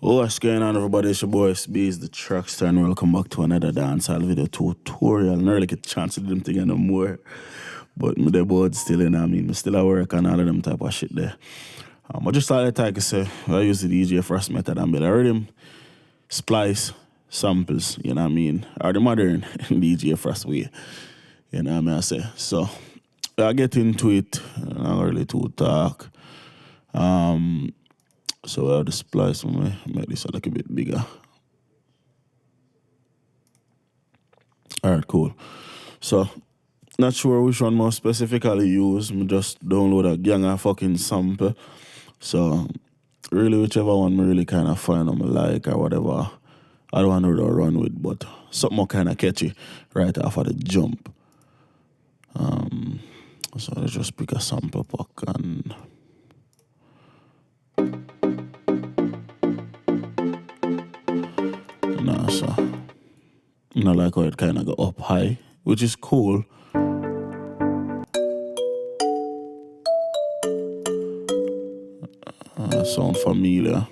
What's going on, everybody? It's your boy Itz-Beez-Da TrackStar, and welcome back to another dancehall video tutorial. I nearly get a chance to do them thing no more, but my board still in. I mean, I still at work and all of them type of shit there. I just started to say I use the DJ Frass method and build a rhythm, splice, samples. You know what I mean? Or the modern DJ Frass way. You know what I mean? I say so. I get into it. Not really to talk. So I have the splice. I'm gonna make this a little bit bigger. Alright, cool. So, not sure which one more specifically use. I just download a gang of fucking sample. So, really whichever one I really kind of find I like or whatever, I don't want to run with, but something more kind of catchy right off of the jump. So let's just pick a sample pack and so I like how it kind of go up high, which is cool. Sound familiar.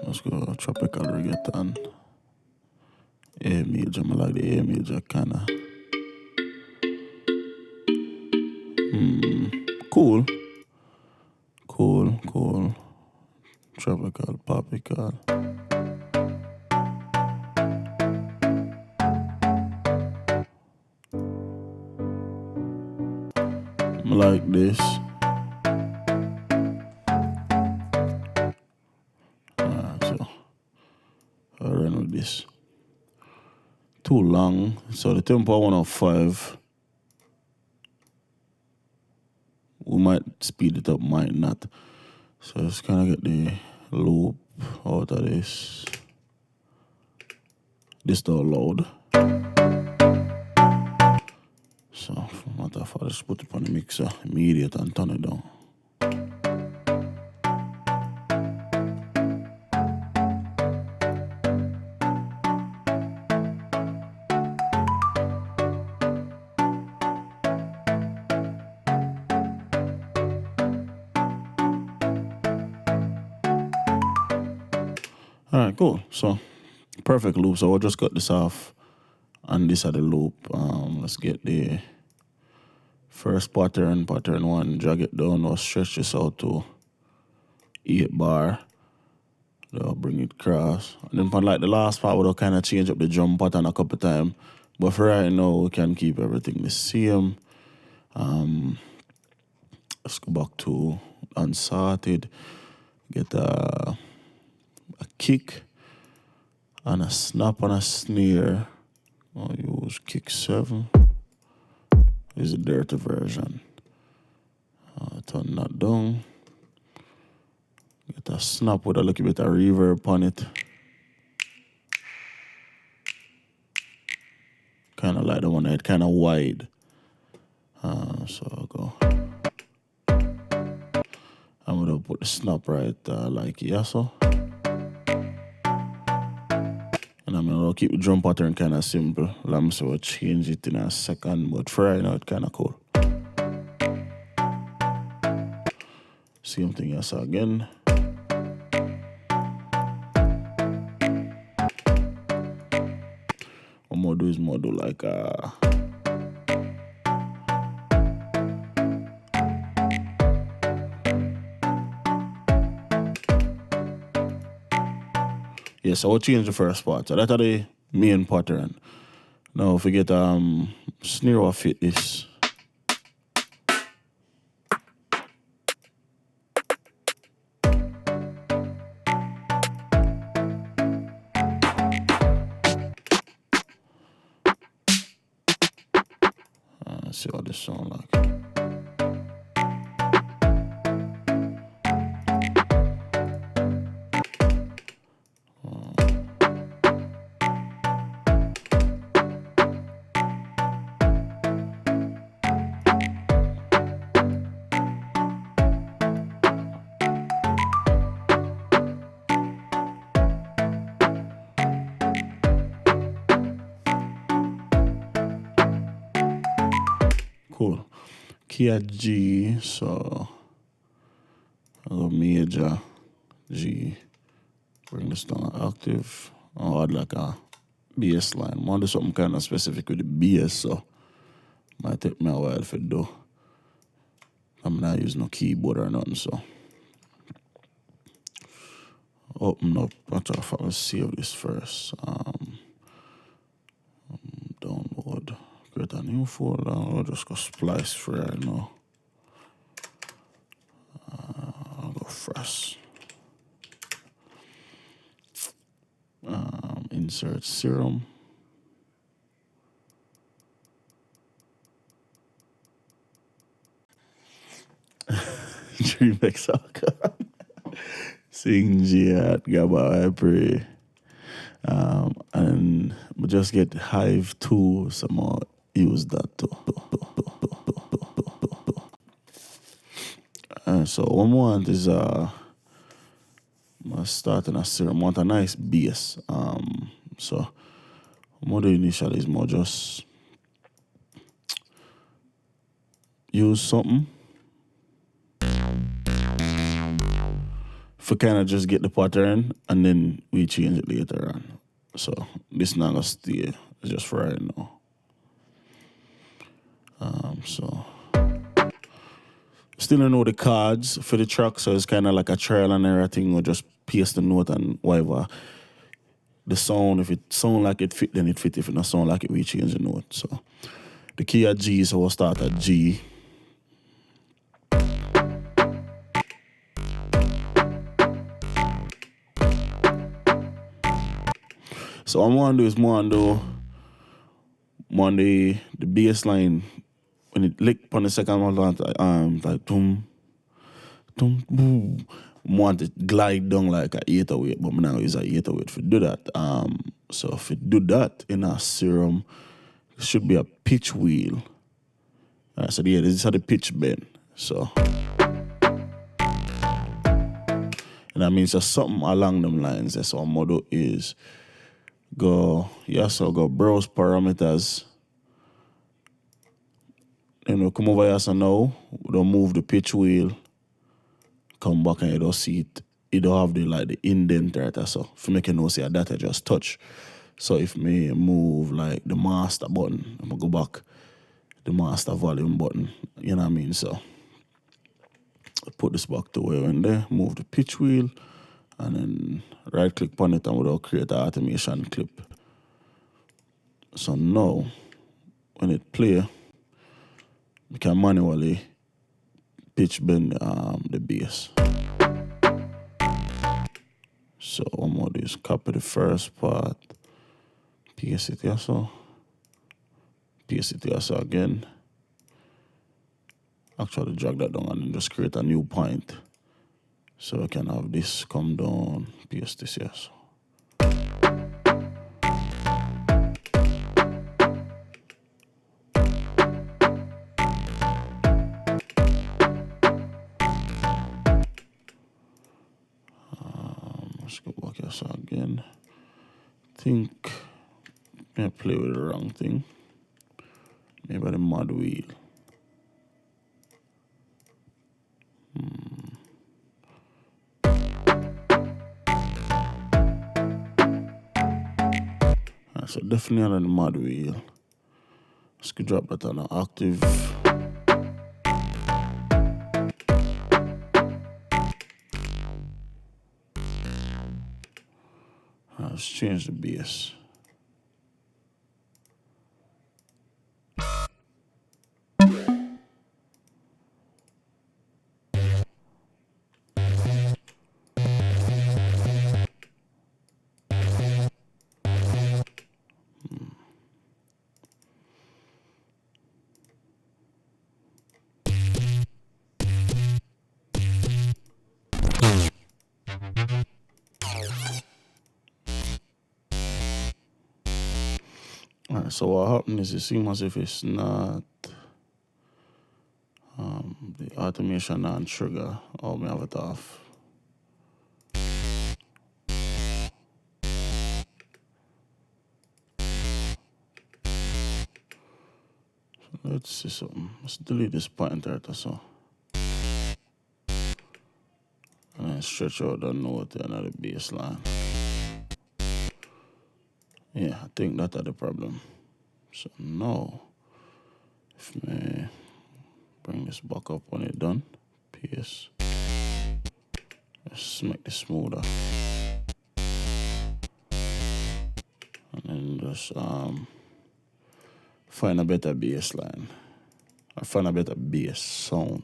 Let's go tropical reggaeton. A major, I like the A major kind of. Cool. Tropical, popical. I like this. So I'll run with this. Too long, so the tempo 105. We might speed it up, might not. So let's kind of get the loop out of this. This though loud. So for matter of fact, just put it on the mixer immediate and turn it down. Alright, cool. So perfect loop. So I'll just cut this off and this at the loop. Let's get the first pattern one, drag it down, or stretch this out to 8 bar. I'll bring it across. And then for like the last part, we'll kind of change up the drum pattern a couple times. But for right now, we can keep everything the same. Let's go back to unsorted. Get a kick and a snap and a snare. I'll use kick 7. This is a dirty version. Turn that down. Get a snap with a little bit of reverb on it. Kind of like the one that kind of wide. So I'll go. I'm gonna put the snap right like here, so. And I'm gonna keep the drum pattern kind of simple. So we'll change it in a second, but for right now it's kind of cool. Same thing as again. What more do is more do like yeah, so we'll change the first part. So that's the main pattern. Now if we get snare will fit this. Let's see what this sound like. Cool. Key at G, so I go major, G, bring this down an octave. I'll add like a bass line. I want to do something kind of specific with the bass, so might take me a while to do. I'm not using no keyboard or nothing, so. Open up, let's save this first. Download, create a new folder. I'll just go Splice for right now. I'll go Frass. Insert serum. Dream Soccer. Sing Jihad, Gaba, I pray. And we just get Hive 2, somehow use that too. So what I want is I'm starting a serum. I want a nice bass. So what I'm gonna do initially is more just use something for kind of just get the pattern, and then we change it later on. So this not gonna stay, it's just for right now. So still don't know the chords for the track, so it's kind of like a trial and error thing, or just paste the note and whatever. The sound, if it sound like it fit, then it fit. If it not sound like it, we change the note. So the key at G, so we'll start at G. So what I want to do is the bass line, when it lick on the second one, like boom, boom, boom. I want it glide down like a 808, but I'm not use a 808 to do that. So if it do that in a serum, it should be a pitch wheel. So yeah, this is how the pitch bend. So, and that means there's something along them lines. So our model is go browse parameters. Come over here so now, we don't move the pitch wheel, come back and you don't see it. You don't have the indent right, so if you make you know say that I just touch. So if me move like the master button, I'm gonna go back the master volume button, you know what I mean? So I put this back to where in there, move the pitch wheel, and then right click on it and we'll create an automation clip. So now when it play, we can manually pitch bend the bass. So what I'm gonna do is copy the first part, paste it here so, paste it here so again. Actually drag that down and then just create a new point. So I can have this come down, paste this here so. Let's go back here so again. Think I play with the wrong thing. Maybe the mod wheel. So definitely on the mod wheel. Let's go drop that on an octave. Let's change the bass. Alright, so what happened is it seems as if it's not the automation and trigger. Oh, me have it off. So let's see something. Let's delete this pointer so. and stretch out the note and the bass line. Yeah, I think that's the problem. So now, if me bring this back up when it's done, paste. Let's make this smoother. And then just find a better bass line. Or find a better bass sound.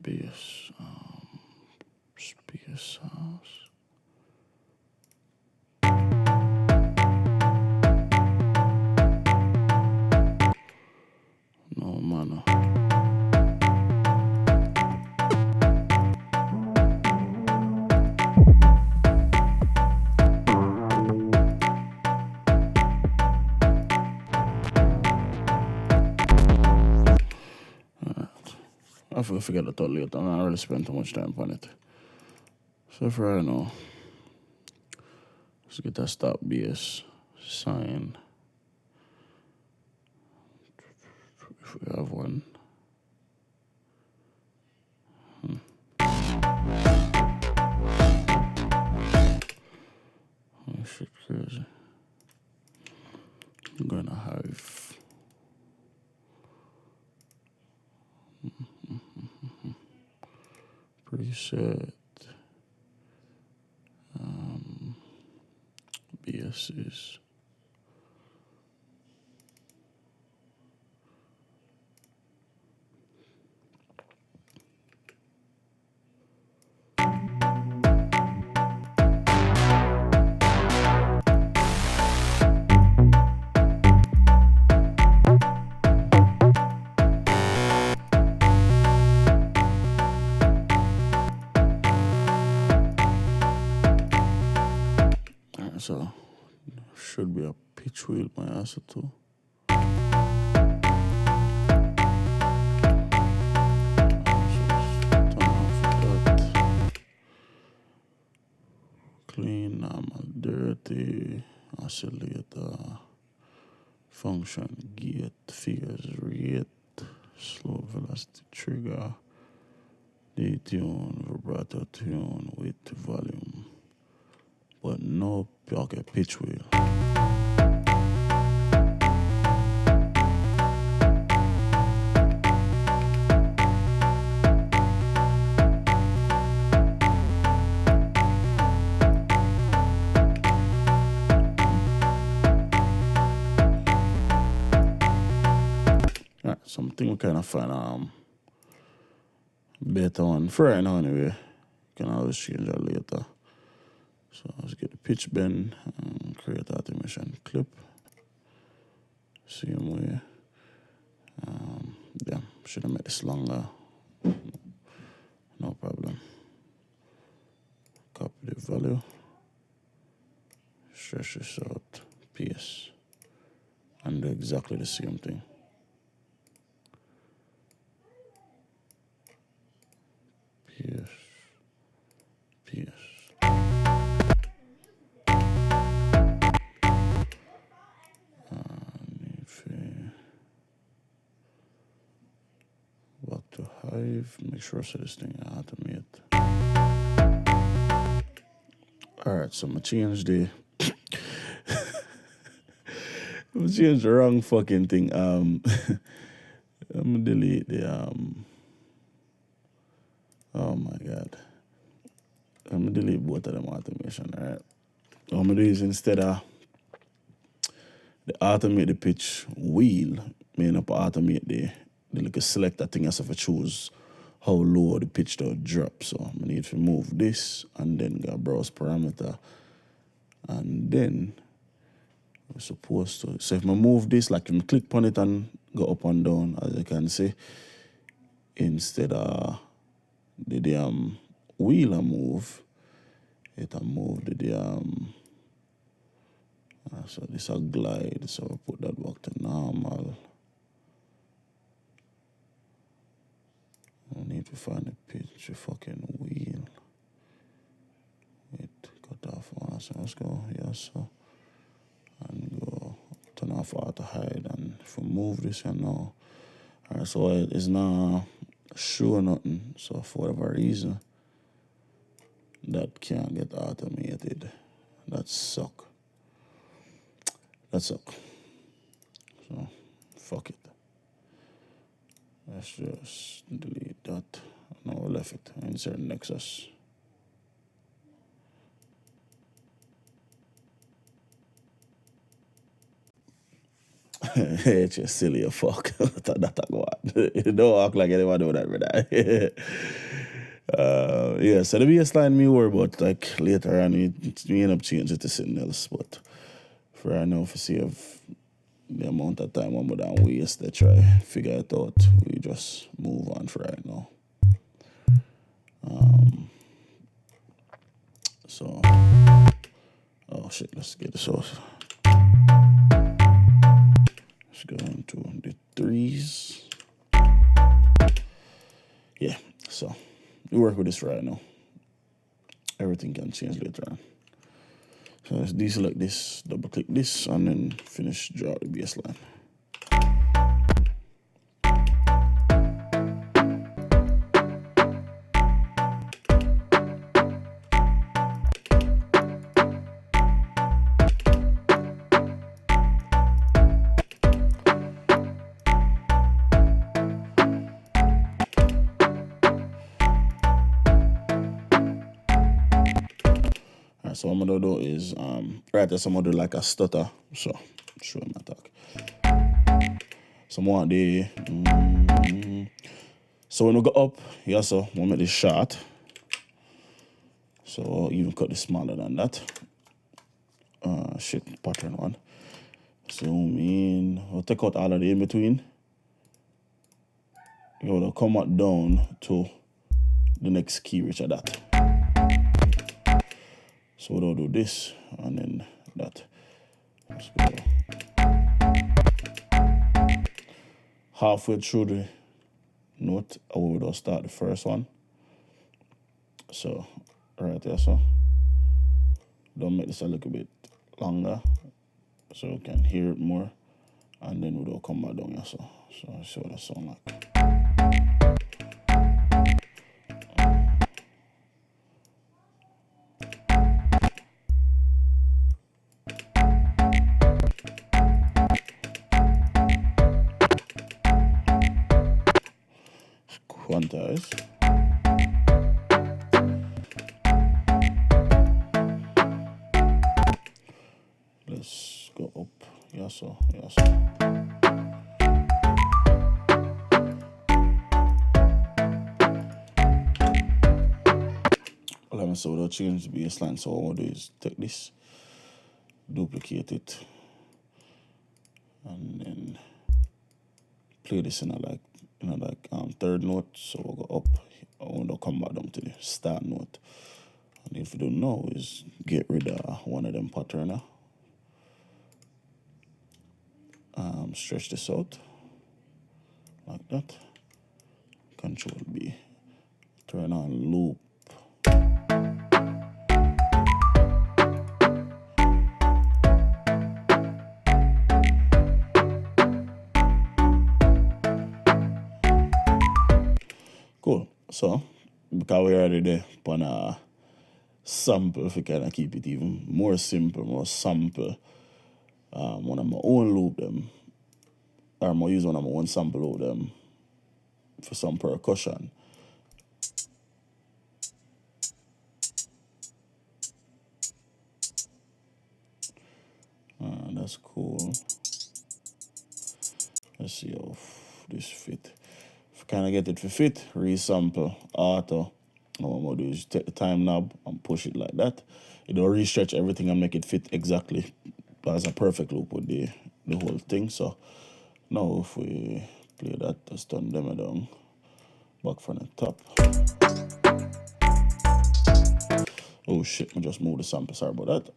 Bass, speaker sounds. No, man. I forget to tell later. I don't really spend too much time on it. So for right now, let's get a stop bass sign. If we have one. Oh shit, crazy. I'm gonna have preset BS's. So should be a pitch wheel my answer too. Clean, normal, dirty, oscillator, function, gate, figures, rate, slow velocity trigger, detune, vibrato tune, width, volume. But no pocket pitch wheel. Alright, something we kind of find better one for right now anyway. Can always change that later. So let's get the pitch bend and create automation clip. Same way. Yeah, should have made this longer. No problem. Copy the value. Stretch this out. Paste. And do exactly the same thing. Paste. Paste. Back to Hive. Make sure I set this thing automate. Alright, so I'm gonna change the I'm gonna change the wrong fucking thing. I'm gonna delete the oh my god. I'm gonna delete both of them automation, alright? What I'm gonna do is instead of the automate the pitch wheel, me up automate the little selector thing as if I choose how low the pitch don't drop. So I need to move this and then go browse parameter. And then we're supposed to, so if I move this, like if I click on it and go up and down, as you can see, instead of the damn wheel I move, it'll move the damn, so this will glide, so we put that back to normal. I need to find the pitch, fucking wheel. Wait, cut off one, so let's go, yeah, so. And go turn off auto hide, and if we move this here now, alright, so it's not showing nothing, so for whatever reason, that can't get automated. That suck. That suck. So, fuck it. Let's just delete that. No, we left it. Insert Nexus. It's just silly as fuck. That go on. You don't act like anyone do that, brother. Yeah, so the baseline me worry about, like later on we end up changing it to something else, but for right now, for save the amount of time we don't waste, they try figure it out. We just move on for right now. So, oh shit, let's get this out. Let's go into the threes. Yeah, so we work with this right now. Everything can change later on. So let's deselect this, double click this, and then finish draw the baseline. So what I'm gonna do is right there, so I'm gonna do like a stutter. So show him my talk. So I want the so when we go up, yeah, so we'll make this short. So I'll even cut this smaller than that. Shit, pattern one. Zoom in. We'll take out all of the in between. We'll come out down to the next key, which are that. So we'll do this and then that. Let's go halfway through the note, I will start the first one. So right there, so don't make this a little bit longer so we can hear it more, and then we'll come back down here, so see what that sound like. Quantize. Let's go up. Yeah, so. So we'll change the baseline. So what I'll do is take this, duplicate it, and then play this in a third note. So we'll go up, and we'll come back down to the start note. And if you don't know, is get rid of one of them pattern. Stretch this out like that. Control B. Turn on loop. Cool. So, because we're already there on a sample, if we kind keep it even more simple, more sample, one of my own loop them, or I'm going to use one of my own sample loop them for some percussion. That's cool. Let's see how this fit. kind of get it for fit, resample, auto. What I'm gonna do is take the time knob and push it like that. It'll restretch everything and make it fit exactly as a perfect loop with the whole thing. So now if we play that, just turn them down, back from the top. Oh shit, I just moved the sample, sorry about that.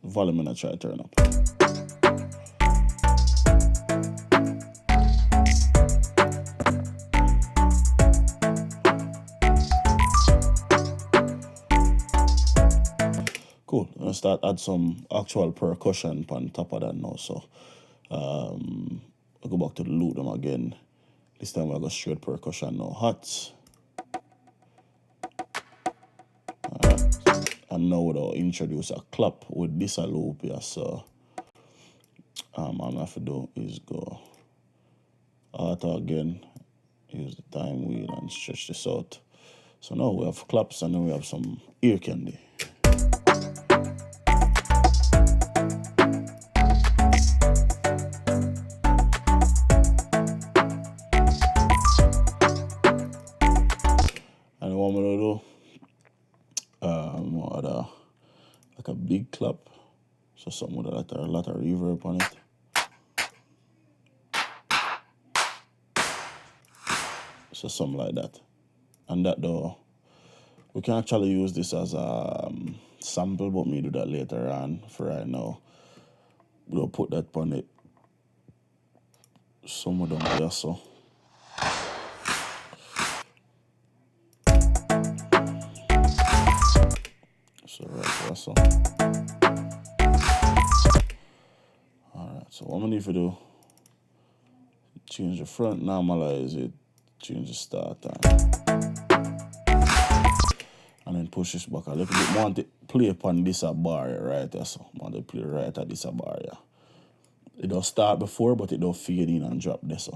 Volume and I try to turn up. Cool. I'm gonna start add some actual percussion on top of that now. So I'll go back to the loop them again. This time I'll go straight percussion now. Hats. And now we'll introduce a clap with this a loop here. So all I'm gonna have to do is go auto again, use the time wheel and stretch this out. So now we have claps and then we have some ear candy. And what I'm gonna do, like a big clap, so something with a lot of reverb on it. So something like that. And that though, we can actually use this as a sample, but me do that later on. For right now, we'll put that on it somewhere down there, so. So right there, so. Alright, so what I'm gonna need to do, change the front, normalize it, change the start time. And then push this back a little bit. I want to play upon this bar right there, so I want to play right at this bar here. It don't start before, but it don't fade in and drop this.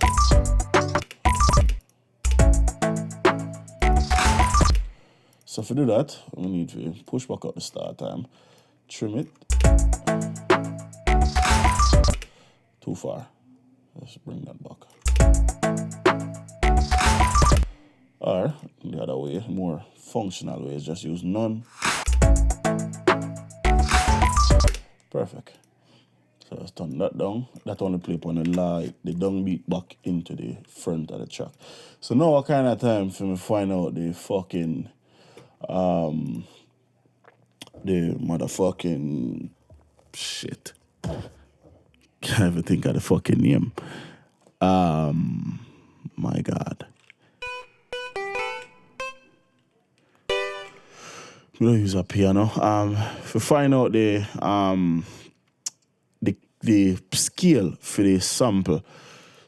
So if we do that, we need to push back up the start time, trim it. Too far. Let's bring that back. Or the other way, more functional way, is just use none. Perfect. So let's turn that down. That only play upon the downbeat back into the front of the track. So now what kind of time for me find out the fucking the motherfucking shit. Can't even think of the fucking name. My God. I'm gonna use a piano. To find out the scale for the sample.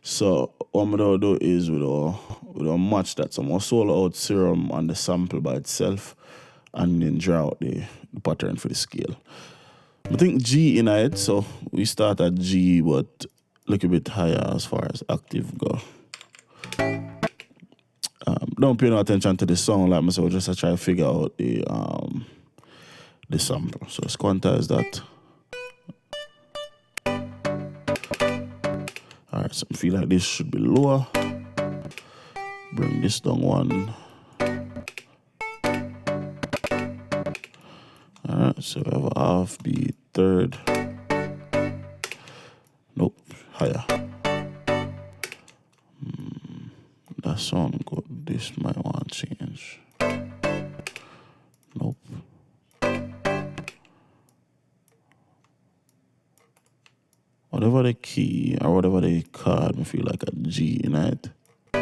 So what I'm gonna do is we'll match that. So I'm gonna solo out serum on the sample by itself and then draw out the pattern for the scale. I think G in it, so we start at G but a little bit higher as far as octave go. Don't pay no attention to the song like myself, just to try to figure out the sample. So let's quantize that. Alright, so I feel like this should be lower. Bring this down one. Alright, so we have a half beat, third. Nope, higher. That sound good. This might want to change. Nope. Whatever the key or whatever the card, I feel like a G in it. So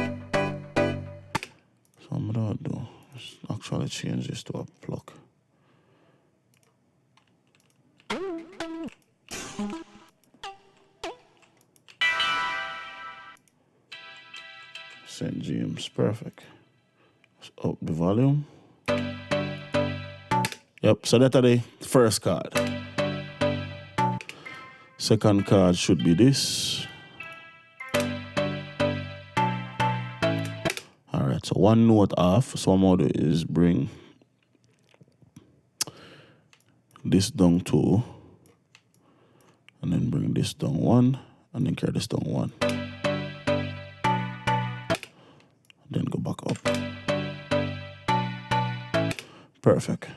I'm gonna do is actually change this to a pluck. St. James, perfect. Let's up the volume. Yep, so that's the first card. Second card should be this. Alright, so one note off. So what I'm gonna do is bring this down 2, and then bring this down 1, and then carry this down 1. Perfect.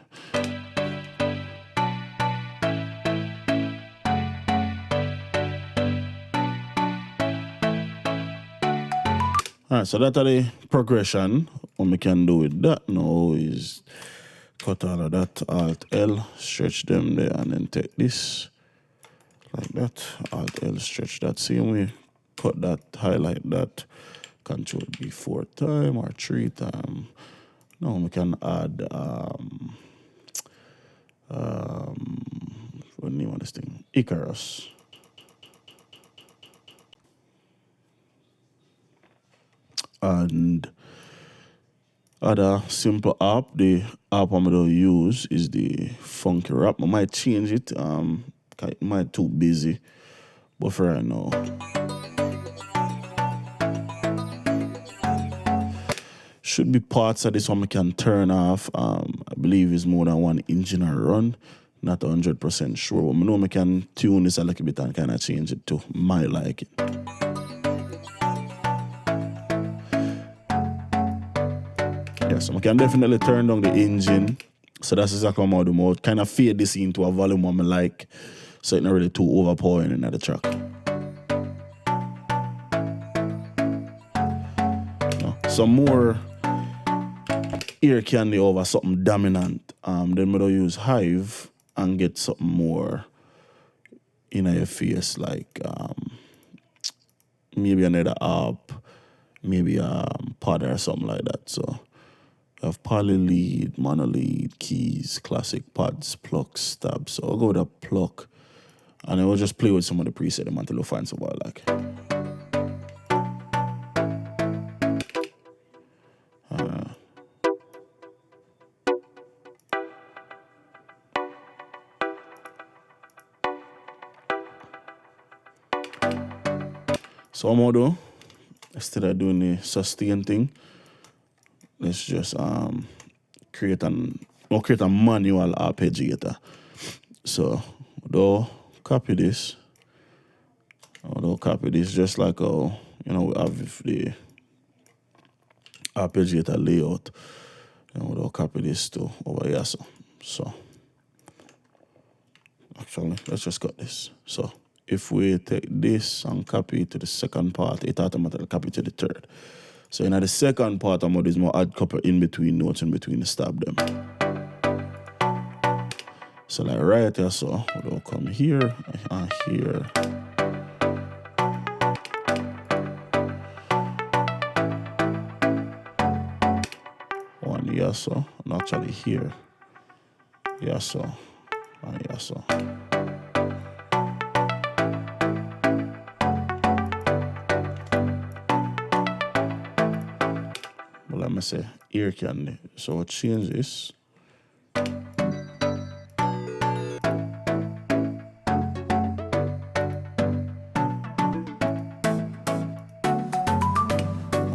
Alright, so that's the progression. What we can do with that now is cut all of that, Alt L, stretch them there, and then take this like that, Alt L, stretch that same way, cut that, highlight that, Control B 4 times or 3 times. Now we can add what name of this thing? Icarus. And other simple app, the app I'm gonna use is the Funky Rap. I might change it, it might too busy, but for right now. Should be parts of this one we can turn off. I believe it's more than one engine or run. Not 100% sure, but I know I can tune this a little bit and kind of change it to my liking. Yeah, so I can definitely turn down the engine. So that's exactly what I'm going to do. Kind of fade this into a volume I like, so it's not really too overpowering in the track. Some more ear candy over something dominant. Then we'll use Hive and get something more in your face, like maybe another app, maybe a pod or something like that. So I have poly lead, mono lead, keys, classic pods, pluck, stabs. So I'll go with a pluck, and then we'll just play with some of the preset until we find something I like. So what I'm gonna do, instead of doing the sustain thing, let's just create a manual arpeggiator. So I'll copy this. I'll copy this just like we have the arpeggiator layout. And we'll copy this to over here. So actually, let's just cut this. So if we take this and copy it to the second part, it automatically copy to the third. So in the second part, I'm going to do more add couple in between notes, in between the stab them. So like right here, so we'll come here and here. One here, so, and actually here. Here, so, and here, so. Let me say ear candy. So we'll change this.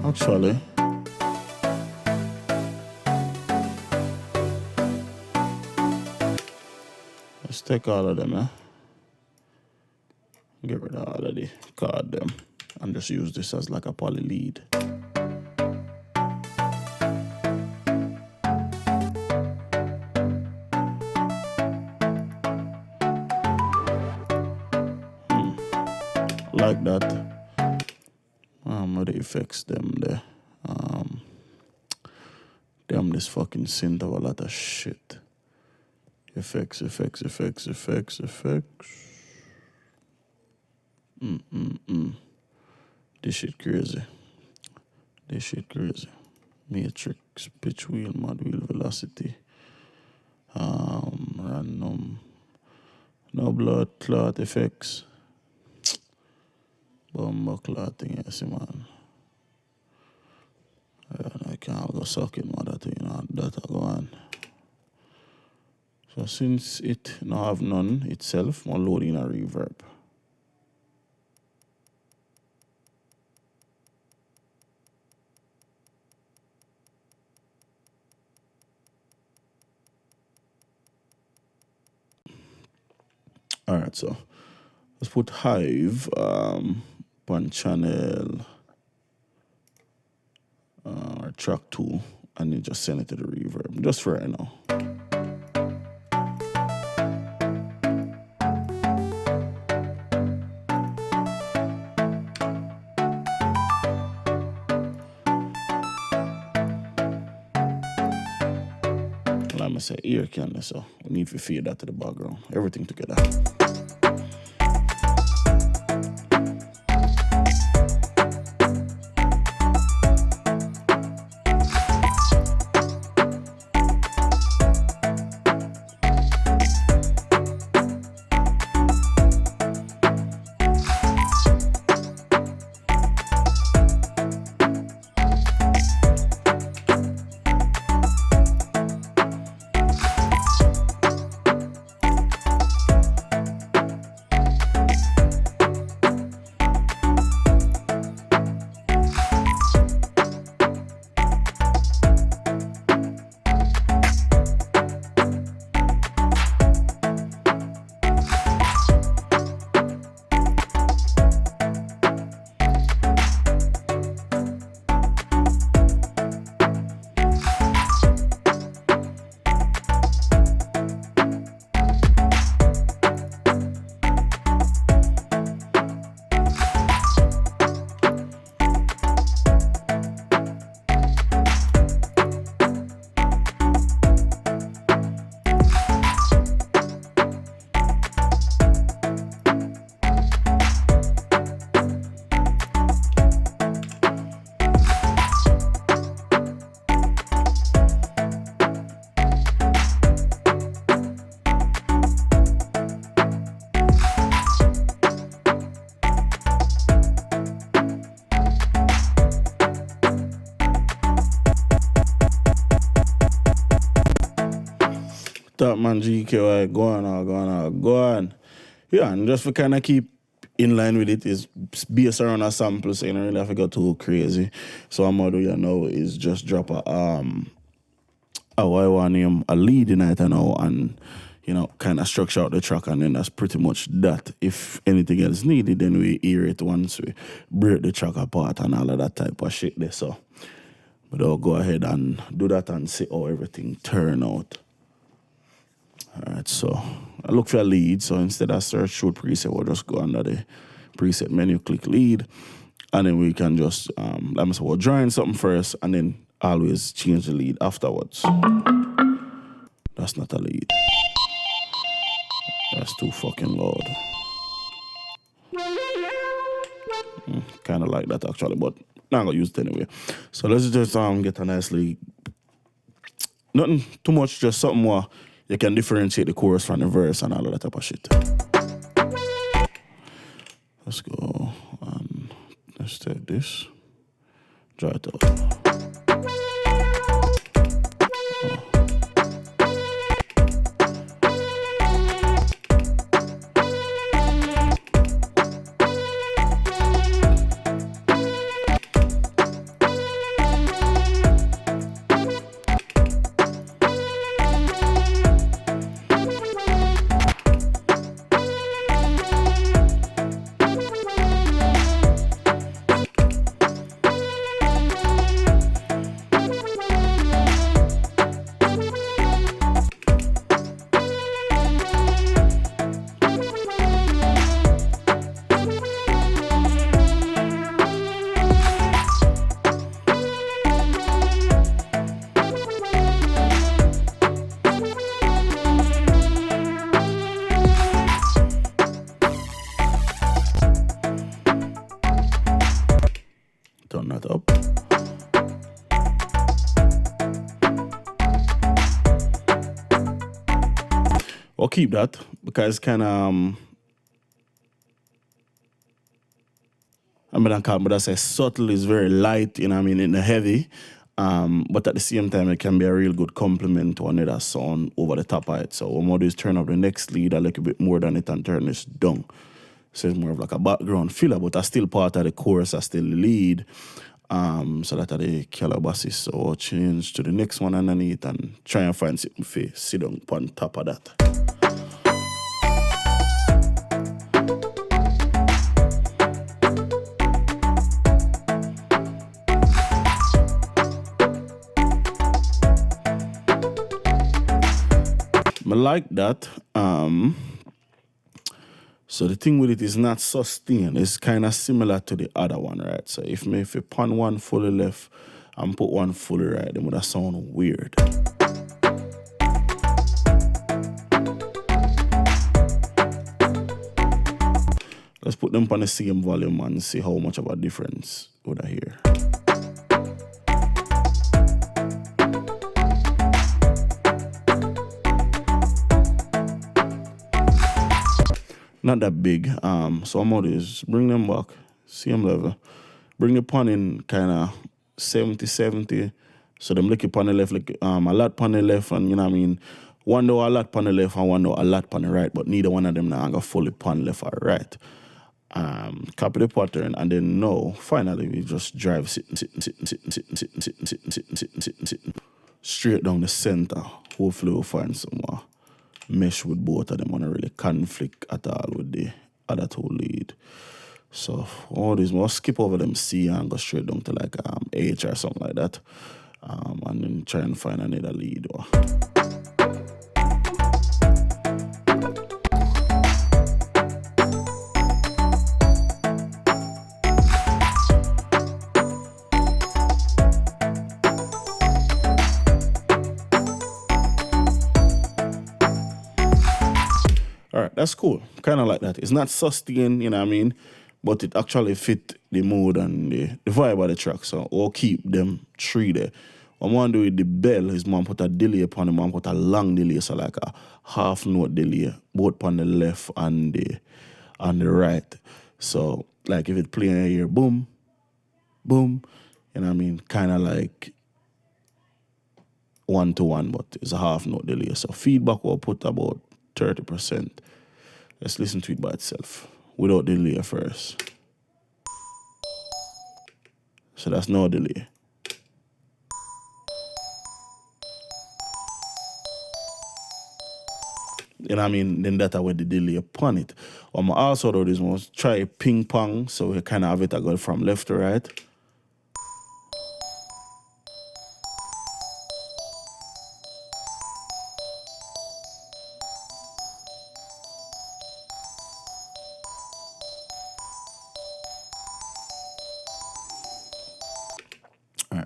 Actually, let's take all of them, get rid of all of the card them, and just use this as like a poly lead. Like that. With the effects them there. Damn, this fucking synth have a lot of shit. Effects. This shit crazy. Matrix, pitch wheel, mod wheel, velocity. Random. No blood clot effects. Bomber clotting, yes, man. I can't go sucking more that I go on. So since it now have none itself, I'm loading a reverb. Alright, so let's put Hive on channel track 2 and then just send it to the reverb, just for right now. Like I say, ear candy, so we need to feed that to the background. Everything together. Top man GKY, go on. Yeah, and just for kind of keep in line with it is based around a sample, so you don't really have to go too crazy. So I'm gonna do now is just drop a lead in it now, and you know, kind of structure out the track, and then that's pretty much that. If anything else needed, then we hear it once we break the track apart and all of that type of shit there. So, but I'll go ahead and do that and see how everything turn out. Alright, so I look for a lead, so instead of search shoot preset, we'll just go under the preset menu, click lead, and then we can just, let me say, we'll join something first, and then always change the lead afterwards. That's not a lead. That's too fucking loud. Kind of like that actually, but not gonna use it anyway. So let's just get a nice lead. Nothing too much, just something more. You can differentiate the chorus from the verse and all of that type of shit. Let's go and let's take this, dry it out. Turn that up. I'll keep that because kind of I can't, but I say subtle is very light, you know what I mean, in the heavy. But at the same time, it can be a real good complement to another sound over the top of it. So what I'm do is turn up the next lead a little bit more than it and turn this down. So it's more of like a background filler, but that's still part of the chorus, that's still the lead. So that are the calabasses. So I'll change to the next one underneath and try and find something for sit down on top of that. I like that. So the thing with it is not sustained. It's kind of similar to the other one, right? So if you pan one fully left and put one fully right, then would that sound weird. Let's put them on the same volume and see how much of a difference would I hear. Not that big. So I'm going to is bring them back, same level. Bring the pan in kind of 70-70. So them lick it on the left, like a lot on the left, and you know what I mean? One do a lot on the left and one do a lot on the right, but neither one of them now go fully pan left or right. Copy the pattern, and then now, finally, we just drive sitting, straight down the center. Hopefully we'll find some mesh with both of them and not really conflict at all with the other two lead. So all these, we'll skip over them C and go straight down to like H or something like that. And then try and find another lead. Alright, that's cool. Kind of like that. It's not sustained, you know what I mean? But it actually fit the mood and the vibe of the track. So we'll keep them three there. What I'm going to do with the bell is I'm put a delay upon them, I'm put a long delay, so like a half note delay, both on the left and the right. So like if it playing here, boom, boom, you know what I mean? Kind of like 1-to-1, but it's a half note delay. So feedback will put about 30%. Let's listen to it by itself without delay first. So that's no delay. You know what I mean? Then that's where the delay upon it. What I also do this one was try ping pong, so we kind of have it go from left to right.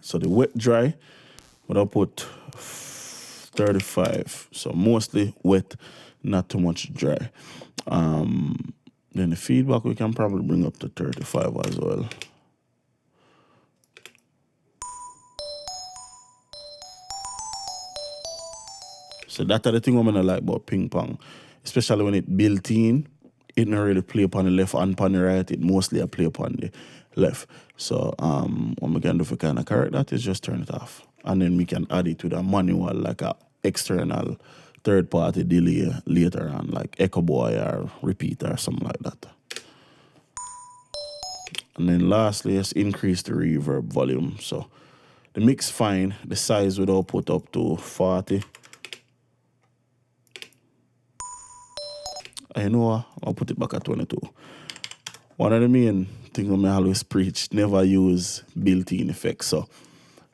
So the wet dry, but I'll put 35. So mostly wet, not too much dry. Then the feedback we can probably bring up to 35 as well. So that's the thing I'm gonna like about ping pong, especially when it built in. It not really play upon the left and upon the right. It mostly a play upon the left. So what we can do for kind of correct that is just turn it off. And then we can add it with a manual, like a external third-party delay later on, like Echo Boy or Repeater or something like that. And then lastly, let's increase the reverb volume. So the mix fine, the size would all put up to 40. You know what? I'll put it back at 22. One of the main things I always preach, never use built-in effects. So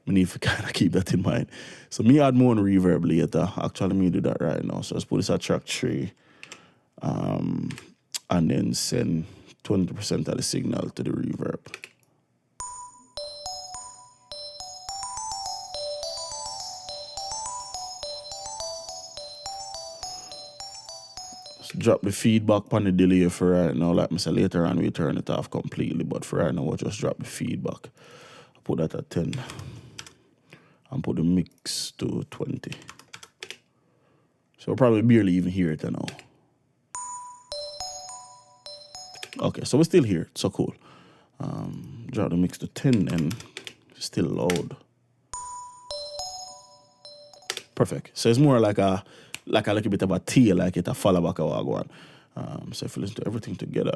I need to kind of keep that in mind. So me add more on reverb later. Actually, me do that right now. So let's put this at track 3. And then send 20% of the signal to the reverb. Drop the feedback on the delay for right now. Like I said, later on we turn it off completely, but for right now we'll just drop the feedback. I'll put that at 10 and put the mix to 20. So we'll probably barely even hear it now. Okay, so we're still here, so cool. Drop the mix to 10 and still loud. Perfect. So it's more like a little bit of a tail, like it a follow back a wagwan. So if you listen to everything together.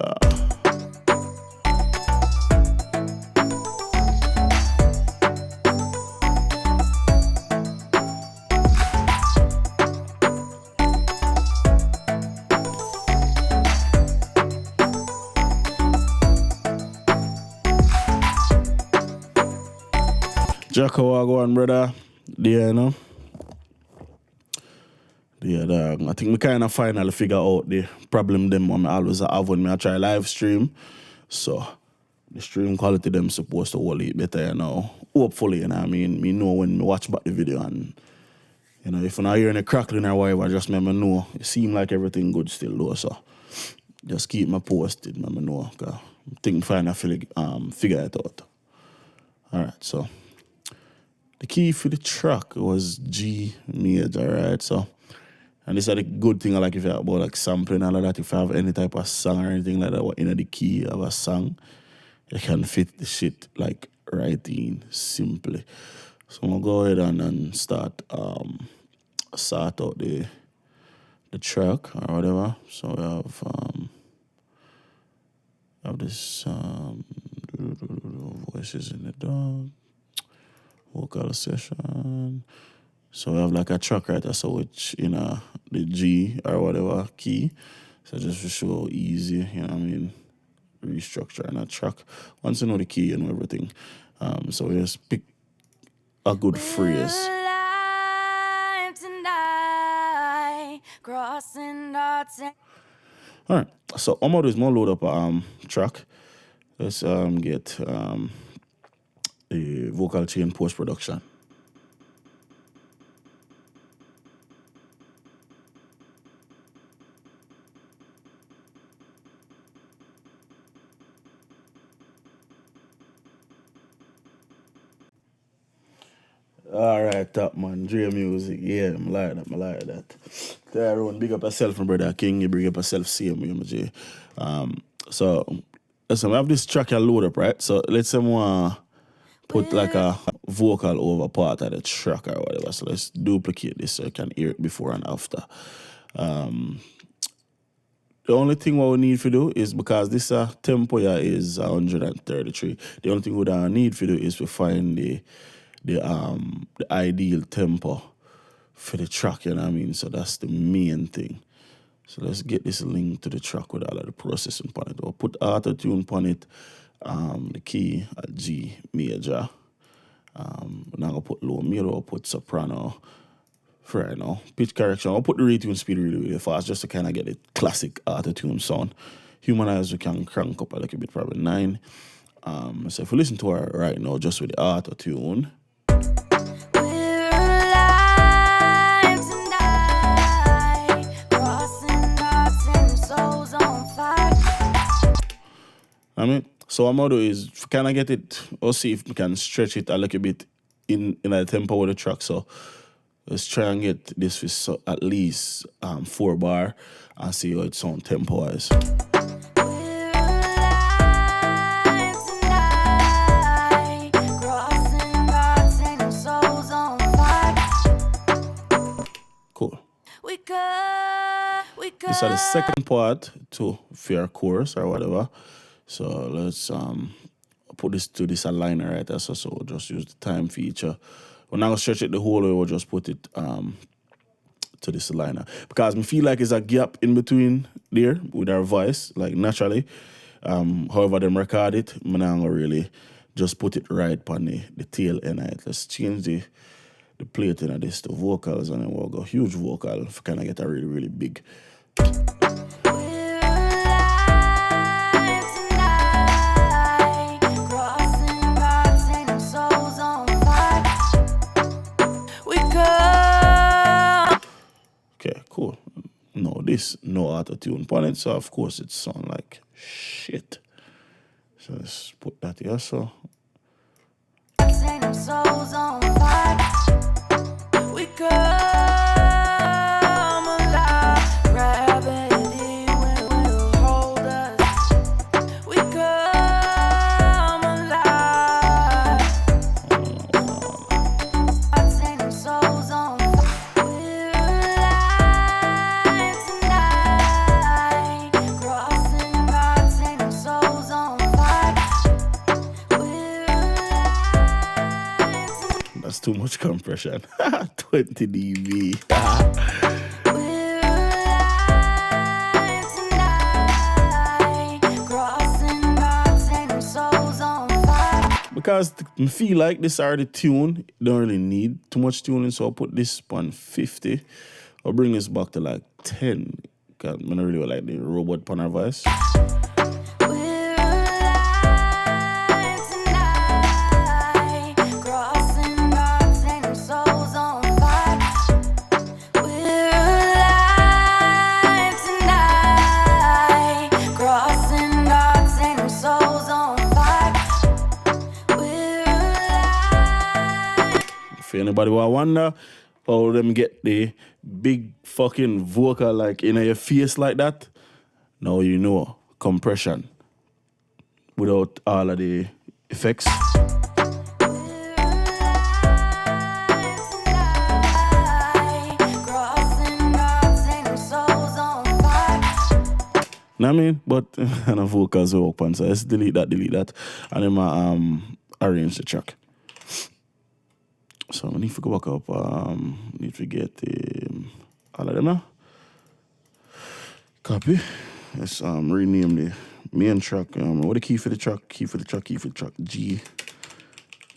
Jacko wagwan, brother. There, you know. Yeah, dog. I think we kind of finally figure out the problem them when I always have when I try live stream. So the stream quality them supposed to hold it better, you know. Hopefully, you know what I mean? Me know when me watch back the video and, you know, if I'm not hearing a crackling or whatever, just let me know. It seem like everything good still though, so just keep me posted, let me know. Cause I think finally figure it out. Alright, so the key for the track was G major, right? So, and this is the good thing I like if you have about like sampling and all of that. If you have any type of song or anything like that, what in the key of a song, you can fit the shit like right in simply. So I'm gonna go ahead and start sort out the track or whatever. So we have this voices in the dog, vocal session. So we have like a track right there, so which the G or whatever key. So just to show how easy, you know what I mean, restructuring a track. Once you know the key, you know everything. So we just pick a good phrase. Alright, so I'm gonna do is more load up a track. Let's get the vocal chain post production. Alright, top man, Dre music, yeah, I like that. Everyone, big up yourself, my brother King, you bring up yourself, same way, my J. So, listen, we have this track I load up, right? So, let's say we put like a vocal over part of the track or whatever. So, let's duplicate this so you can hear it before and after. The only thing what we need to do is, because this tempo here is 133, the only thing we need to do is to find the ideal tempo for the track, you know what I mean? So that's the main thing. So let's get this link to the track with all of the processing on it. We'll put auto-tune on it, the key at G major. Now I'll put low middle, I'll put soprano for right now. Pitch correction, I'll put the retune speed really fast just to kind of get the classic auto-tune sound. Humanize, we can crank up a little bit, probably 9. So if we listen to her right now just with the auto-tune, so what I'm gonna do is kind of get it, or see if we can stretch it a little bit in the tempo of the track. So let's try and get this for at least 4 bar and see how it sounds tempo wise. Cool. This is the second part to fair chorus or whatever. So let's put this to this aligner right there. So we'll just use the time feature. We're not gonna stretch it the whole way, we'll just put it to this aligner. Because I feel like there's a gap in between there with our voice, like naturally. However them record it, I'm not gonna really just put it right on the tail end of it. Let's change the plating of this to vocals, and then we'll go huge vocal if kind of get a really, really big. Okay, cool. No auto-tune on it, so of course it sounds like shit. So let's put that here, so. That's too much compression. 20 dB. Because I feel like this already tune, don't really need too much tuning, so I'll put this on 50 I'll bring this back to like 10. Cause I don't really like the robot pan her voice. If anybody will wonder how them get the big fucking vocal like in your face like that, now you know compression without all of the effects. Know what I mean? But and the vocals are open, so let's delete that, and then I arrange the track. So I need to go back up. Need to get all of them now. Copy. Let's rename the main track. What the key for the track? Key for the track. G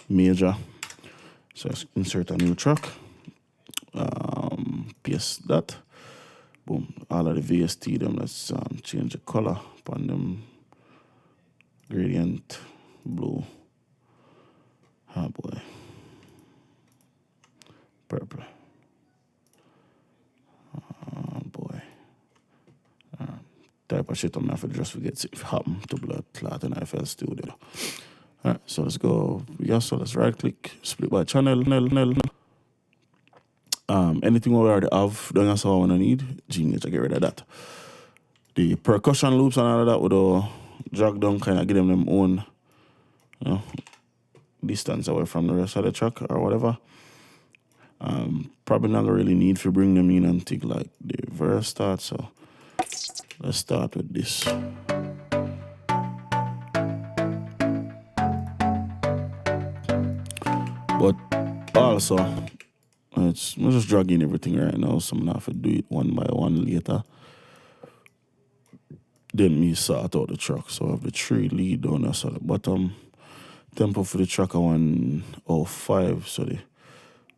major. So let's insert a new track. Paste that. Boom. All of the VST them. Let's change the color upon them. Gradient blue. Oh boy. Purple. Oh boy. Type of shit I'm not for just forget if it happen to blood clot in IFL studio. Alright, so let's go. Yeah, so let's right click, split by channel. Anything we already have, don't that's all I wanna need. Genius, I get rid of that. The percussion loops and all of that would drag down, kinda give them own, you know, distance away from the rest of the track or whatever. Probably not really need to bring them in until like the verse starts, so let's start with this. But also, I'm just dragging everything right now, so I'm gonna have to do it one by one later. Then me sort out the track. So I have the 3 lead down there, so the bottom tempo for the track I 105, so the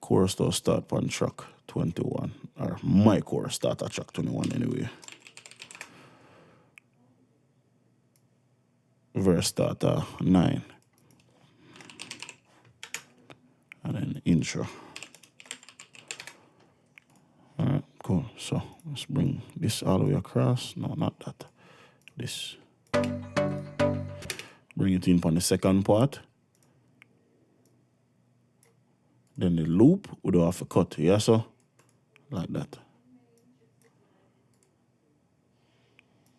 chorus does start on track 21, or my chorus start at track 21 anyway. Verse start at 9. And then intro. Alright, cool. So let's bring this all the way across. No, not that. This. Bring it in on the second part. Then the loop would have to cut, yeah, so like that.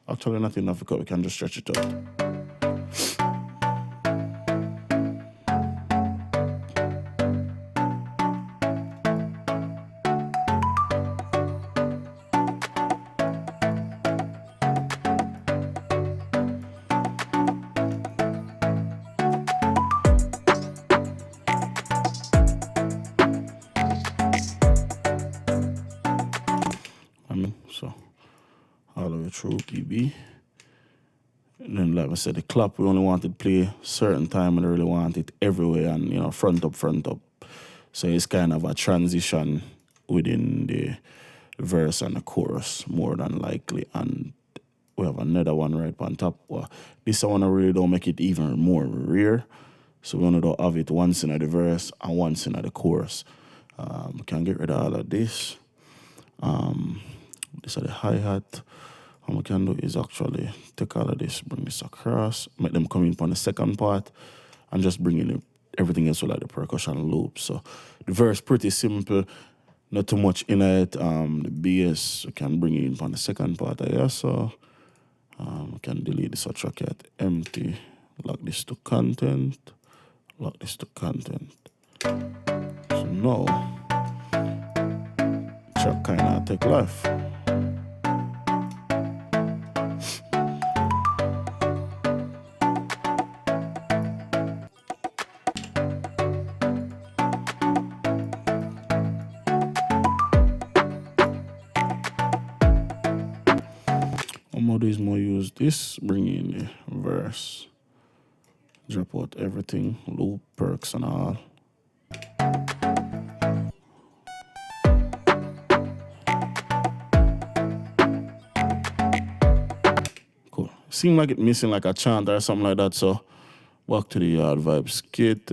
Actually, not enough to cut, we can just stretch it out. So all the way through PB. And then like I said, the clap we only wanted to play certain time and really want it everywhere and you know front up. So it's kind of a transition within the verse and the chorus more than likely. And we have another one right on top. Well, this one I really don't make it even more rare. So we only don't have it once in the verse and once in the chorus. We can get rid of all of this. This is the hi-hat. What we can do is actually take all of this, bring this across, make them come in on the second part, and just bring in everything else like the percussion loop. So the verse pretty simple, not too much in it. The bass we can bring in on the second part here. So we can delete this track at empty, lock this to content, lock this to content. So now track kinda take life. More use this, bring in the verse, drop out everything, loop, perks and all. seemed like it missing like a chant or something like that. So back to the Yard Vibes kit.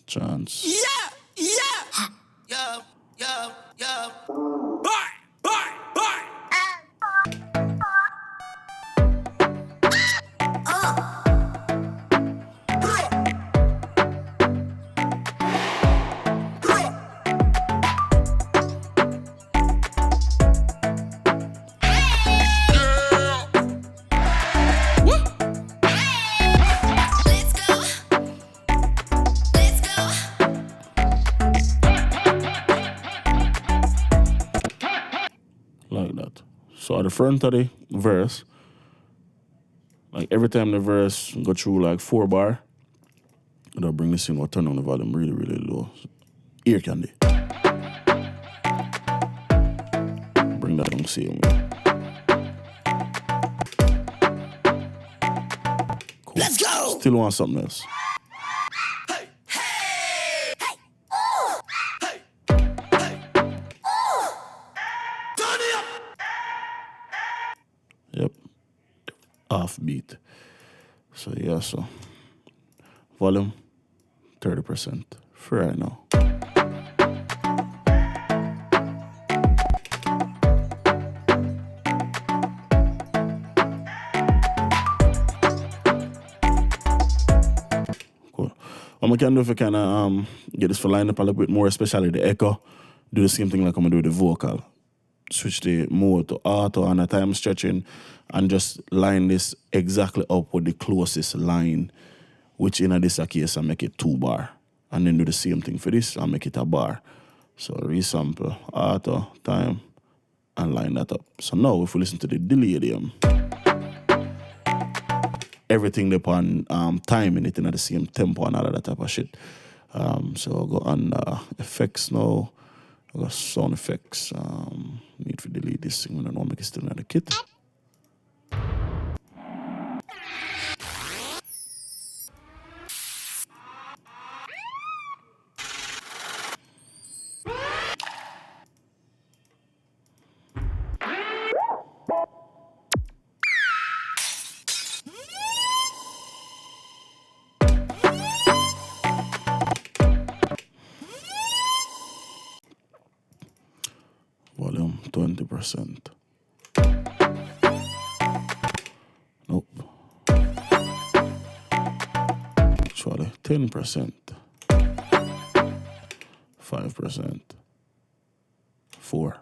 Chants. Yeah, yeah. Yo, yo, yo. Bye, bye, bye. Like that. So at the front of the verse, like every time the verse go through like 4 bar, it'll bring this in or turn on the volume really, really low. Ear candy. Bring that on same way. Cool. Let's go. Still want something else. Hey, hey, hey, ooh, hey, hey, ooh. Turn it up. Yep. Half beat. So yeah, so volume 30% for right now. Cool. What I can do if I can get this for line up a little bit more, especially the echo, do the same thing like I'm gonna do with the vocal. Switch the mode to auto and a time stretching and just line this exactly up with the closest line, which in this case I make it 2 bar. And then do the same thing for this and make it a bar. So resample, auto, time, and line that up. So now if we listen to the delay them, everything depend on timing it in the same tempo and all of that type of shit. So I'll go on effects now. I got sound effects. Need to delete this thing. I don't know, make it still in the kit. Volume 20%. Nope. Actually 10%. 5%. 4.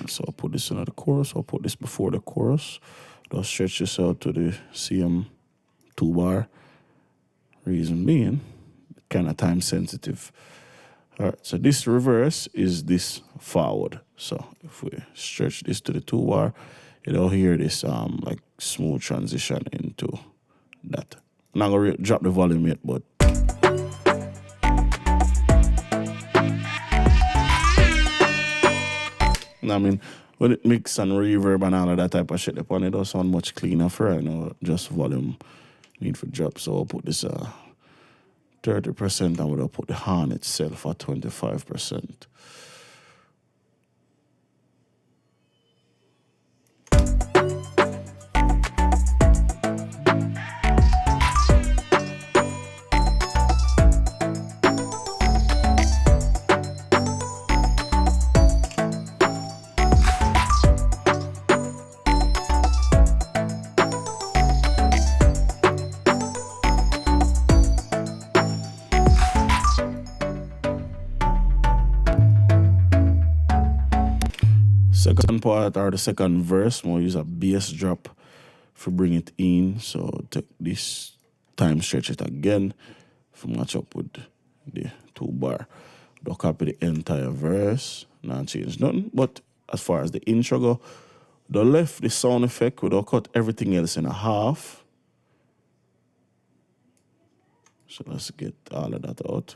So I'll put this in the chorus. I'll put this before the chorus. Just stretch this out to the CM 2 bar. Reason being, kind of time sensitive. All right, so this reverse is this forward. So if we stretch this to the 2 bar, you'll hear this like smooth transition into that. I'm not gonna drop the volume yet, but I mean, when it mix and reverb and all of that type of shit upon it, does sound much cleaner for right now. Just volume need for drop. So I'll put this 30% and we'll put the horn itself at 25%. Second part or the second verse, we'll use a bass drop to bring it in. So take this time, stretch it again to match up with the 2 bar. Don't copy the entire verse, not change nothing. But as far as the intro go, don't left the sound effect, we don't cut everything else in a half. So let's get all of that out.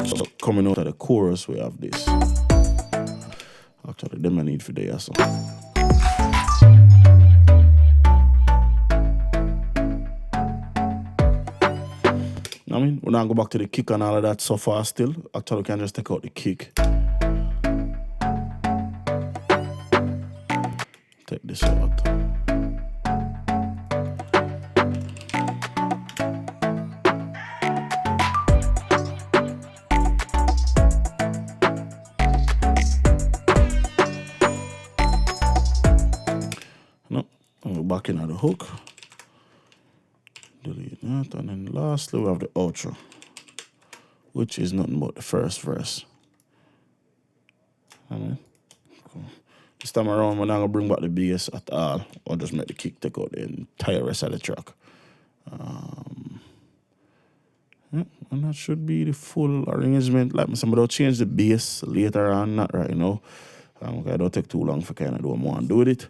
So coming out of the chorus, we have this. Actually, them I need for the so. I mean, we're not go back to the kick and all of that so far still. Actually, we can just take out the kick. Take this out. No, we're back in at the hook. Delete that, and then lastly we have the outro, which is nothing but the first verse. Cool. This time around, we're not gonna bring back the bass at all, or just make the kick take out the entire rest of the track. And that should be the full arrangement. Like somebody will change the bass later on, not right now. I don't take too long for kind of do what I want to do with it.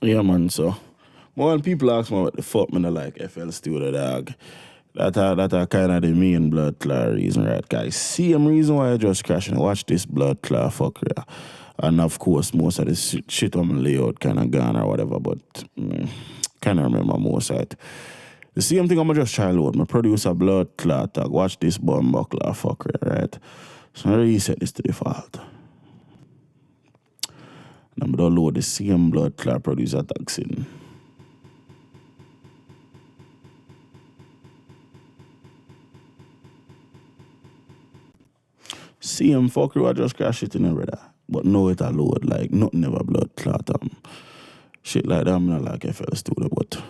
Yeah, man, so more when people ask me what the fuck me I like FL Studio, dog. That are kind of the main blood clot reason, right, guys? Same reason why I just crash and watch this blood clot fucker. And of course, most of this shit on my layout kind of gone or whatever, but kind of remember most of it. The same thing I'm just try load. My producer blood clot, dog. Watch this bumbuckler fucker, right? So I reset this to default. And I'm gonna load the same blood clot producer tags in. Same fucker, I just crash it in the radar. But no, it a load, like nothing ever blood clot. Shit like that, I'm not like FL Studio, but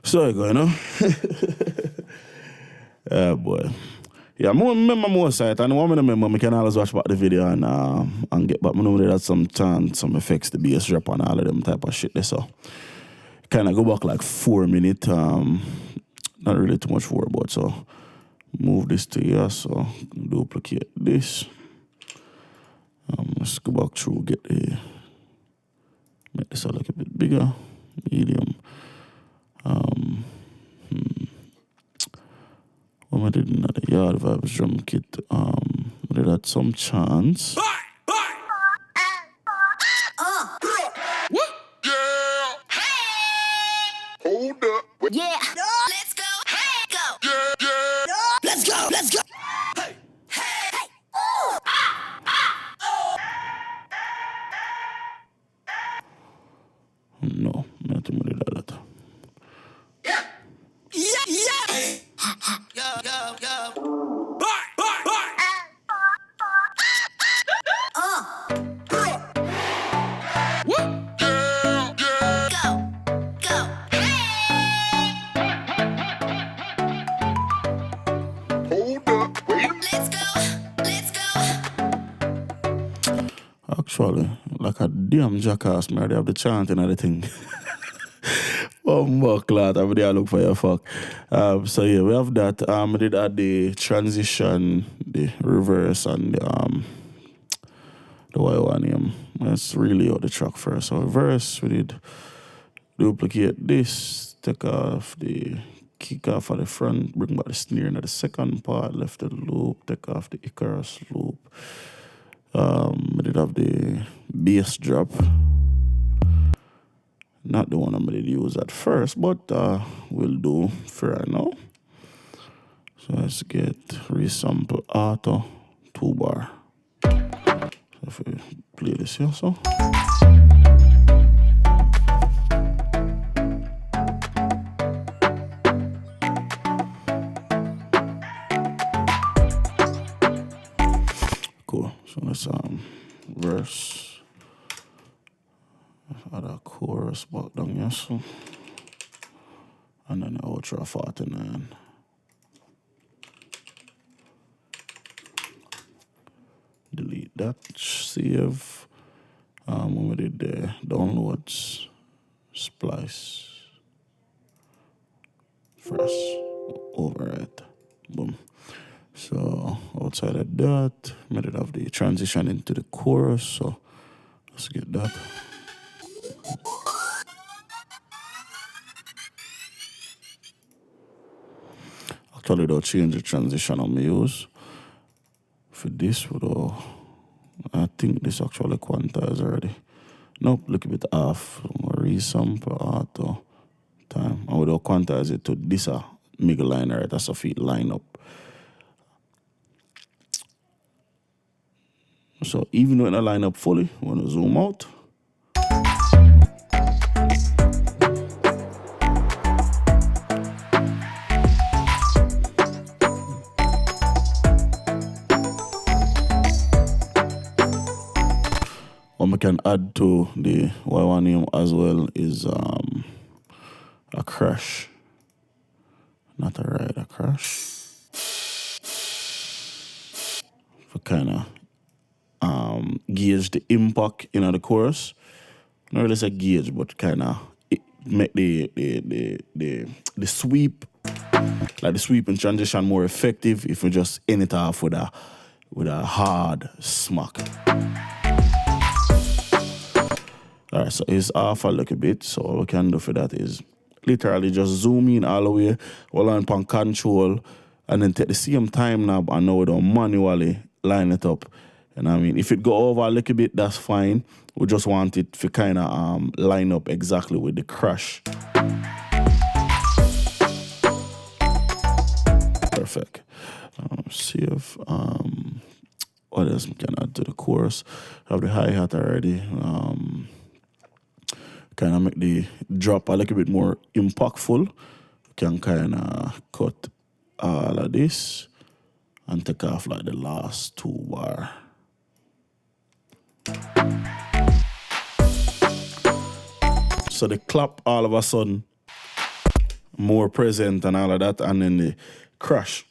so I go, you know. Boy. Yeah, I remember more site, and one of them I can always watch back the video and get back. I know that some chant, some effects, the bass drop and all of them type of shit there, so kind of go back like 4 minutes, not really too much for about, so move this to here, so duplicate this. Let's go back through, make this a little bit bigger, medium. When I did another Yard Vibes drum kit, I did had some chance. Hold up. Yeah. Let's go. Hey, go. Yeah. Let's go. Let's go. Hey. Hey. Ooh. No, nothing with that. Yeah. Yo. Actually, like a damn jackass, man, they have the chanting and the thing. Oh, my God, I'm there look for your fuck. So yeah, we have that. We did add the transition, the reverse, and the Y1 Let's really out the track first. So reverse, we did duplicate this, take off the kick off at the front, bring back the snare into the second part, left the loop, take off the Icarus loop. We did have the bass drop. Not the one I did use at first, but we'll do for right now. So let's get resample auto 2 bar. So if we play this here, so. Cool. So let's verse. Add a chorus back down here, so. And then the outro 49. Delete that, save. When we did the downloads, Splice, Frass, overwrite, boom. So outside of that, we did have the transition into the chorus, so let's get that. Actually, don't change the transition on me use. For this, I think this actually quantized already. Nope, look a bit off. Resample auto time. I would quantize it to this middle line right as a feet line up. So even when I line up fully, I want to zoom out. What we can add to the Y1 as well is a crash. Not a ride, a crash. For kind of gauge the impact in the chorus. Not really say gauge, but kind of make the sweep, like the sweep and transition more effective if we just end it off with a hard smack. Alright, so it's off a little bit. So what we can do for that is literally just zoom in all the way, hold on pan control, and then take the same time knob and now we don't manually line it up. And I mean, if it go over a little bit, that's fine. We just want it to kind of line up exactly with the crash. Perfect. See if what else we can add to the chorus. Have the hi-hat already. Kind of make the drop a little bit more impactful. Can kind of cut all of this and take off like the last 2 bar. So the clap all of a sudden more present and all of that, and then the crash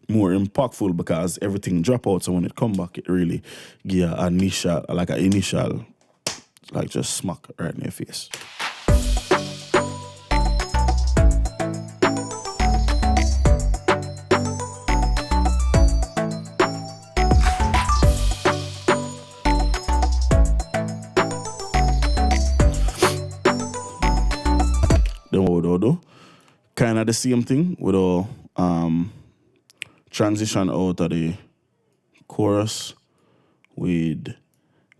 more impactful because everything drop out. So when it come back, it really give you an initial, like just smack right in your face. Then what we'll do, kind of the same thing. We'll transition out of the chorus with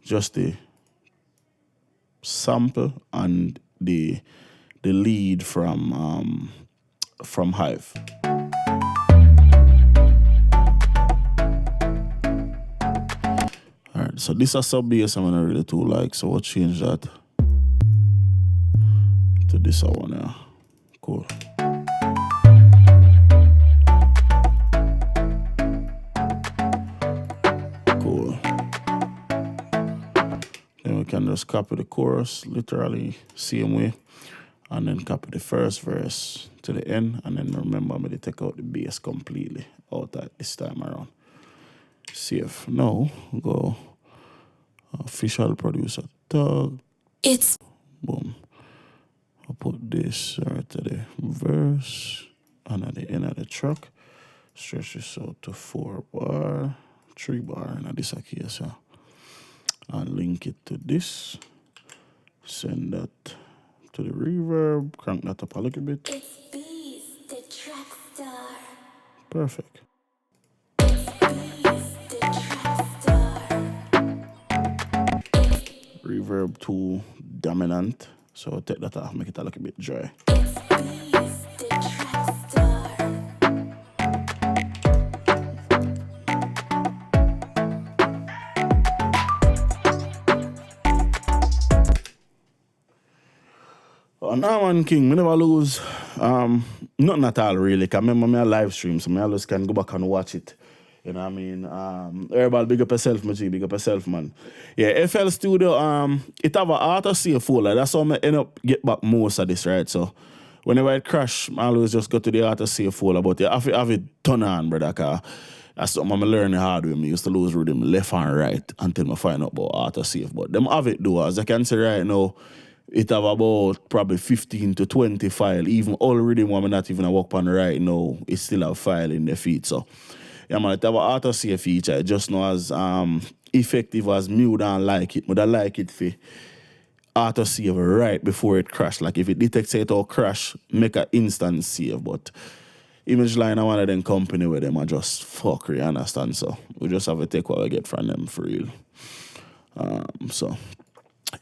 just the sample and the lead from Hive. Alright, so this is a sub bass I'm gonna really too like, so we'll change that to this one here. Cool. Cool. Then we can just copy the chorus literally same way, and then copy the first verse to the end, and then remember me to take out the bass completely out at this time around. Save. Now go official producer tag. It's Boom. I'll put this right to the verse and at the end of the track. Stretch this out to 4 bar, 3 bar in this case. Yeah. And link it to this. Send that to the reverb. Crank that up a little bit. Itz-Beez-Da TrackStar. Perfect. Itz-Beez-Da TrackStar. Reverb 2 dominant. So take that off, make it a little bit dry. Itz-Beez-Da TrackStar. Oh, no, man, King, me never lose. Nothing at all, really. Cause I remember me a live stream, so I always can go back and watch it. You know what I mean? Everybody big up yourself, my G, big up yourself, man. Yeah, FL Studio, it have an auto-save folder. That's how I end up get back most of this, right? So whenever it crash, I always just go to the auto-save folder. But you have it turn on, brother, cause that's something I'm learning hard with. Me used to lose rhythm left and right until I find out about auto-save. But them have it though, as I can say right now, it have about probably 15 to 20 file. Even all rhythm I'm not even a work on right now, it still have file in the feed. So yeah, man, it have an auto-save feature. It just not as effective as me don't like it. But I like it for auto-save right before it crash. Like if it detects it or crash, make an instant save. But Image Line are one of them company where them are just fuckery, understand? So we just have to take what we get from them for real. So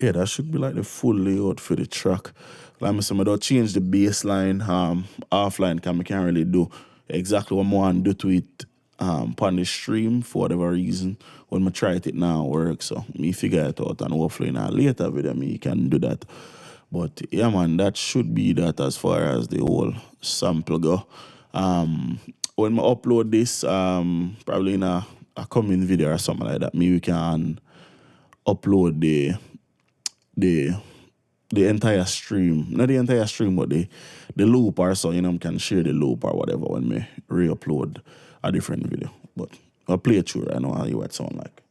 yeah, that should be like the full layout for the track. Like I said, I don't change the bass line offline because I can't really do exactly what I want to do to it on the stream for whatever reason. When I try it now work, so me figure it out and hopefully in a later video me can do that. But yeah, man, that should be that as far as the whole sample go. When I upload this, probably in a coming video or something like that, me we can upload the entire stream, not the entire stream, but the loop or so, you know, I can share the loop or whatever when me re-upload a different video. But I'll play it through right now and hear what it sound like.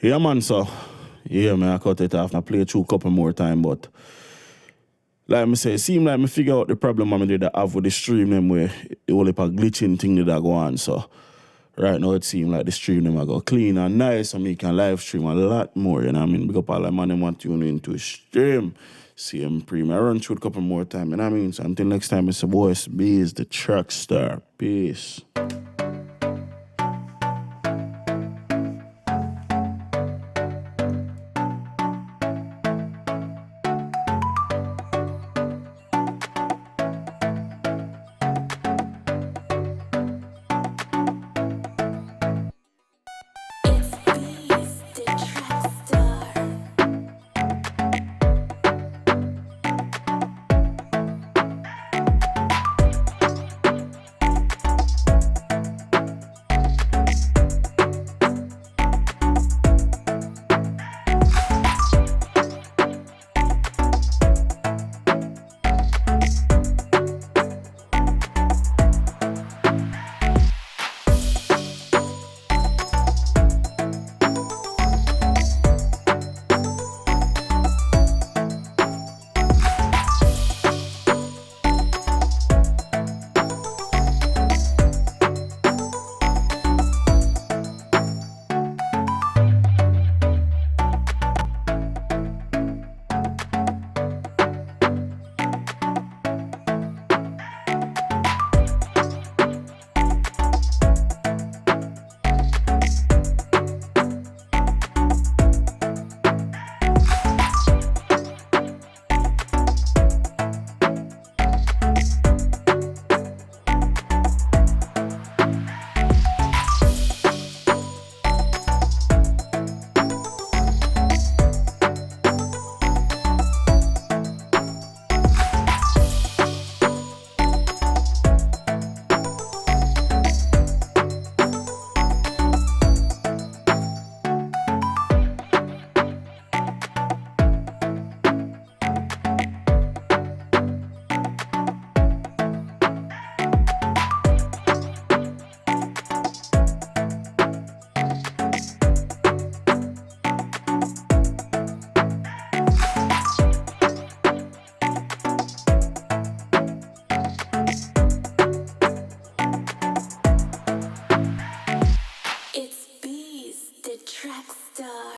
Yeah, man, so, yeah, man, I cut it off. I play it through a couple more time, but like I say, it seemed like me figure out the problem I did have with the stream them where it was like a glitching thing that I go on, so right now it seems like the stream them I go clean and nice and me can live stream a lot more, you know what I mean? Big up all the man them want to tune into stream. CM Premium. I run through it a couple more time, you know what I mean? So until next time, it's your boy, Beez-DaTrackStar. Peace.